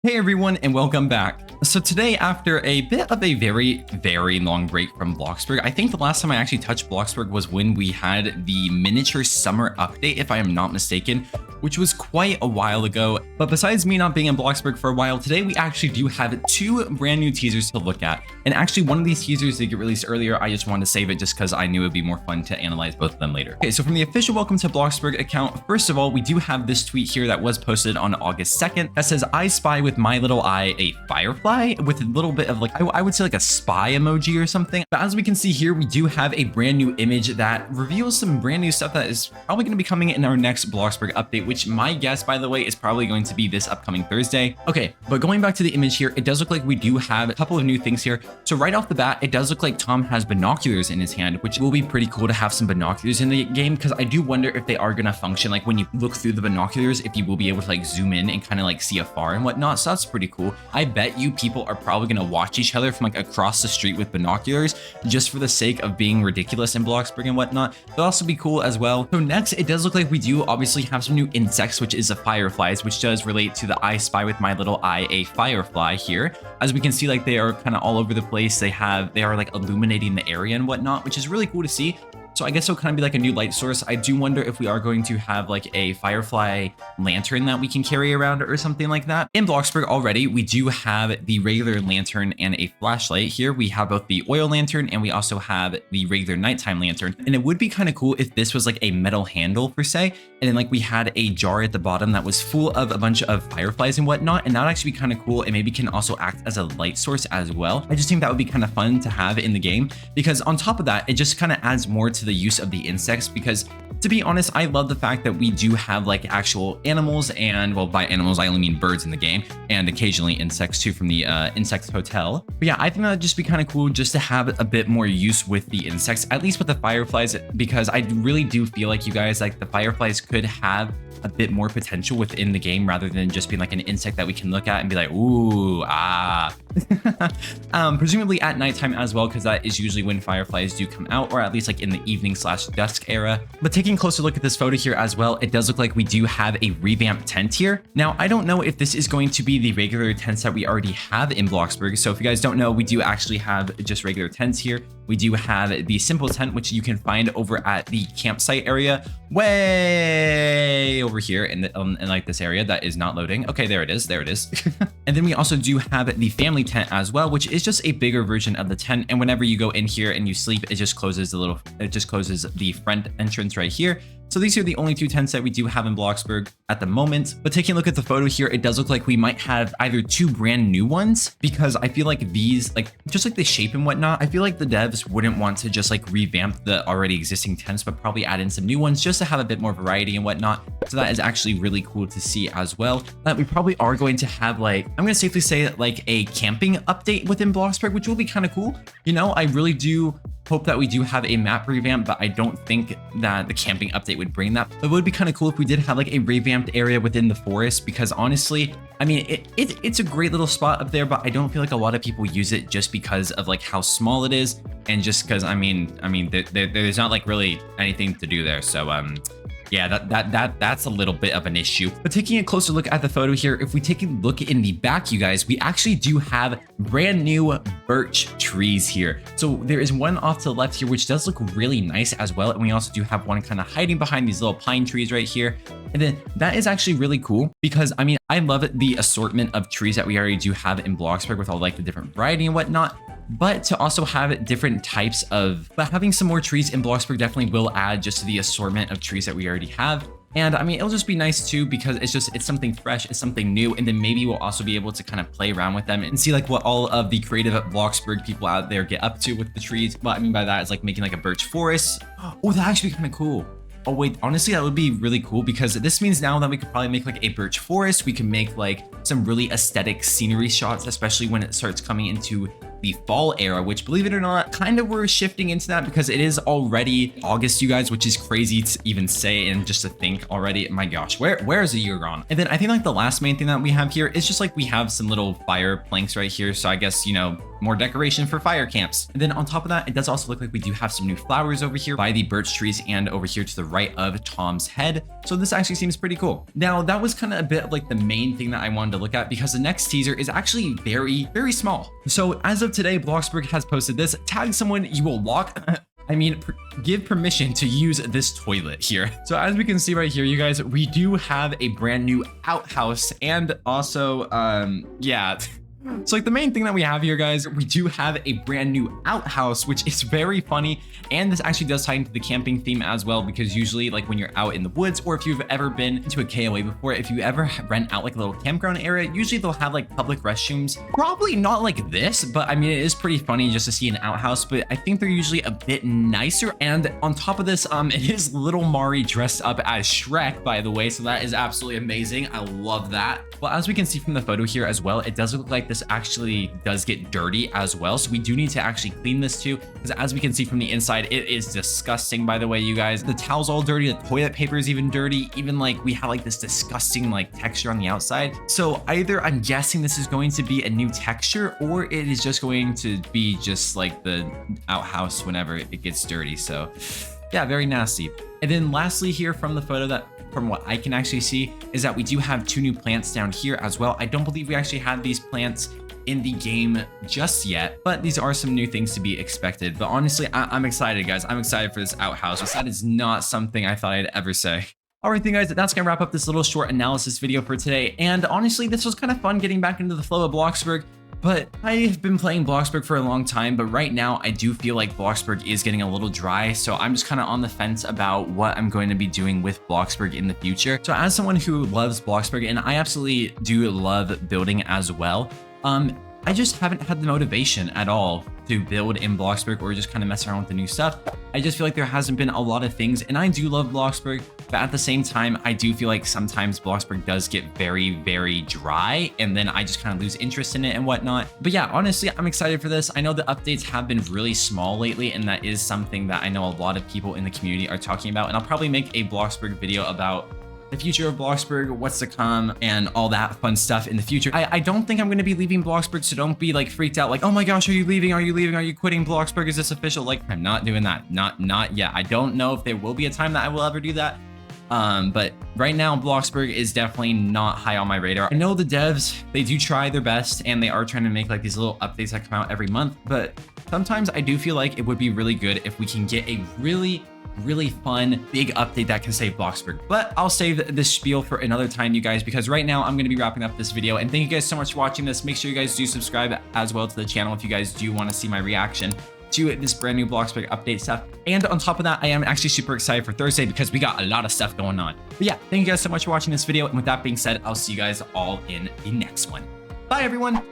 Hey everyone, and welcome back. So today, after a bit of a very long break from Bloxburg, I think the last time I actually touched Bloxburg was when we had the miniature summer update, if I am not mistaken, which was quite a while ago. But besides me not being in Bloxburg for a while, today we actually do have two brand new teasers to look at. And actually one of these teasers did get released earlier. I just wanted to save it just because I knew it'd be more fun to analyze both of them later. Okay, so from the official Welcome to Bloxburg account, first of all, we do have this tweet here that was posted on August 2nd that says, "I spy with my little eye a firefly," with a little bit of like, I would say like a spy emoji or something. But as we can see here, we do have a brand new image that reveals some brand new stuff that is probably going to be coming in our next Bloxburg update, which my guess, by the way, is probably going to be this upcoming Thursday. Okay, but going back to the image here, it does look like we do have a couple of new things here. So right off the bat, it does look like Tom has binoculars in his hand, which will be pretty cool to have some binoculars in the game, because I do wonder if they are going to function like when you look through the binoculars, if you will be able to like zoom in and kind of like see afar and whatnot. So that's pretty cool. I bet you people are probably going to watch each other from like across the street with binoculars just for the sake of being ridiculous in Bloxburg and whatnot. That'll also be cool as well. So next, it does look like we do obviously have some new insects, which is the fireflies, which does relate to the "I spy with my little eye a firefly" here. As we can see, like they are kind of all over the place. They are like illuminating the area and whatnot, which is really cool to see. So I guess it'll kind of be like a new light source. I do wonder if we are going to have like a firefly lantern that we can carry around or something like that. In Bloxburg already, we do have the regular lantern and a flashlight. Here we have both the oil lantern and we also have the regular nighttime lantern. And it would be kind of cool if this was like a metal handle per se. And then like we had a jar at the bottom that was full of a bunch of fireflies and whatnot. And that would actually be kind of cool. And maybe can also act as a light source as well. I just think that would be kind of fun to have in the game, because on top of that, it just kind of adds more to the use of the insects. Because to be honest, I love the fact that we do have like actual animals, and well, by animals I only mean birds in the game, and occasionally insects too from the insect hotel. But yeah, I think that'd just be kind of cool just to have a bit more use with the insects, at least with the fireflies, because I really do feel like, you guys, like the fireflies could have a bit more potential within the game rather than just being like an insect that we can look at and be like, ooh, ah. Presumably at nighttime as well, because that is usually when fireflies do come out, or at least like in the evening/dusk era. But taking a closer look at this photo here as well, it does look like we do have a revamped tent here. Now, I don't know if this is going to be the regular tents that we already have in Bloxburg. So if you guys don't know, we do actually have just regular tents here. We do have the simple tent, which you can find over at the campsite area, way over here in like this area that is not loading. Okay, there it is. And then we also do have the family tent as well, which is just a bigger version of the tent. And whenever you go in here and you sleep, it just closes the front entrance right here. So these are the only two tents that we do have in Bloxburg at the moment. But taking a look at the photo here, it does look like we might have either two brand new ones, because I feel like these, like just like the shape and whatnot, I feel like the devs wouldn't want to just like revamp the already existing tents, but probably add in some new ones just to have a bit more variety and whatnot. So that is actually really cool to see as well. That we probably are going to have, like, I'm going to safely say like a camping update within Bloxburg, which will be kind of cool. You know, I really do hope that we do have a map revamp, but I don't think that the camping update would bring that. But it would be kind of cool if we did have like a revamped area within the forest, because honestly, I mean, it's a great little spot up there, but I don't feel like a lot of people use it just because of like how small it is, and just because I mean there's not like really anything to do there. So yeah, that's a little bit of an issue. But taking a closer look at the photo here, if we take a look in the back, you guys, we actually do have brand new birch trees here. So there is one off to the left here, which does look really nice as well. And we also do have one kind of hiding behind these little pine trees right here. And then that is actually really cool, because I mean, I love the assortment of trees that we already do have in Bloxburg with all like the different variety and whatnot. But to also have different types of, but having some more trees in Bloxburg definitely will add just to the assortment of trees that we already have. And I mean, it'll just be nice too, because it's something fresh, it's something new. And then maybe we'll also be able to kind of play around with them and see like what all of the creative Bloxburg people out there get up to with the trees. What I mean by that is like making like a birch forest. Oh, that actually be kind of cool. Oh wait, honestly, that would be really cool, because this means now that we could probably make like a birch forest. We can make like some really aesthetic scenery shots, especially when it starts coming into the fall era, which, believe it or not, kind of we're shifting into that, because it is already August, you guys, which is crazy to even say and just to think already. My gosh, where is the year gone? And then I think like the last main thing that we have here is just like we have some little fire planks right here. So I guess, you know, more decoration for fire camps. And then on top of that, it does also look like we do have some new flowers over here by the birch trees and over here to the right of Tom's head. So this actually seems pretty cool. Now that was kind of a bit of like the main thing that I wanted to look at, because the next teaser is actually very, very small. So as of today, Bloxburg has posted this: tag someone you will lock give permission to use this toilet here. So as we can see right here, you guys, we do have a brand new outhouse, and also yeah. So like the main thing that we have here, guys, we do have a brand new outhouse, which is very funny. And this actually does tie into the camping theme as well, because usually like when you're out in the woods, or if you've ever been to a KOA before, if you ever rent out like a little campground area, usually they'll have like public restrooms. Probably not like this, but I mean, it is pretty funny just to see an outhouse, but I think they're usually a bit nicer. And on top of this, it is little Mari dressed up as Shrek, by the way. So that is absolutely amazing. I love that. Well, as we can see from the photo here as well, it does look like this actually does get dirty as well. So we do need to actually clean this too, because as we can see from the inside, it is disgusting, by the way, you guys. The towel's all dirty, the toilet paper is even dirty, even like we have like this disgusting like texture on the outside. So either I'm guessing this is going to be a new texture, or it is just going to be just like the outhouse whenever it gets dirty. So yeah, very nasty. And then lastly here from the photo, that from what I can actually see, is that we do have 2 new plants down here as well. I don't believe we actually had these plants in the game just yet, but these are some new things to be expected. But honestly, I'm excited, guys. I'm excited for this outhouse. That is not something I thought I'd ever say. All right, then, guys, that's gonna wrap up this little short analysis video for today. And honestly, this was kind of fun getting back into the flow of Bloxburg. But I've been playing Bloxburg for a long time, but right now I do feel like Bloxburg is getting a little dry. So I'm just kind of on the fence about what I'm going to be doing with Bloxburg in the future. So as someone who loves Bloxburg, and I absolutely do love building as well, I just haven't had the motivation at all to build in Bloxburg or just kind of mess around with the new stuff. I just feel like there hasn't been a lot of things, and I do love Bloxburg, but at the same time, I do feel like sometimes Bloxburg does get very, very dry, and then I just kind of lose interest in it and whatnot. But yeah, honestly, I'm excited for this. I know the updates have been really small lately, and that is something that I know a lot of people in the community are talking about, and I'll probably make a Bloxburg video about the future of Bloxburg, what's to come, and all that fun stuff in the future. I don't think I'm going to be leaving Bloxburg, so don't be like freaked out like, oh my gosh, are you leaving? Are you leaving? Are you quitting Bloxburg? Is this official? Like, I'm not doing that. Not yet. I don't know if there will be a time that I will ever do that. But right now, Bloxburg is definitely not high on my radar. I know the devs, they do try their best, and they are trying to make like these little updates that come out every month, but sometimes I do feel like it would be really good if we can get a really fun big update that can save Bloxburg. But I'll save this spiel for another time, you guys, because right now I'm going to be wrapping up this video. And thank you guys so much for watching this. Make sure you guys do subscribe as well to the channel if you guys do want to see my reaction to this brand new Bloxburg update stuff. And on top of that, I am actually super excited for Thursday because we got a lot of stuff going on. But yeah, thank you guys so much for watching this video. And with that being said, I'll see you guys all in the next one. Bye, everyone.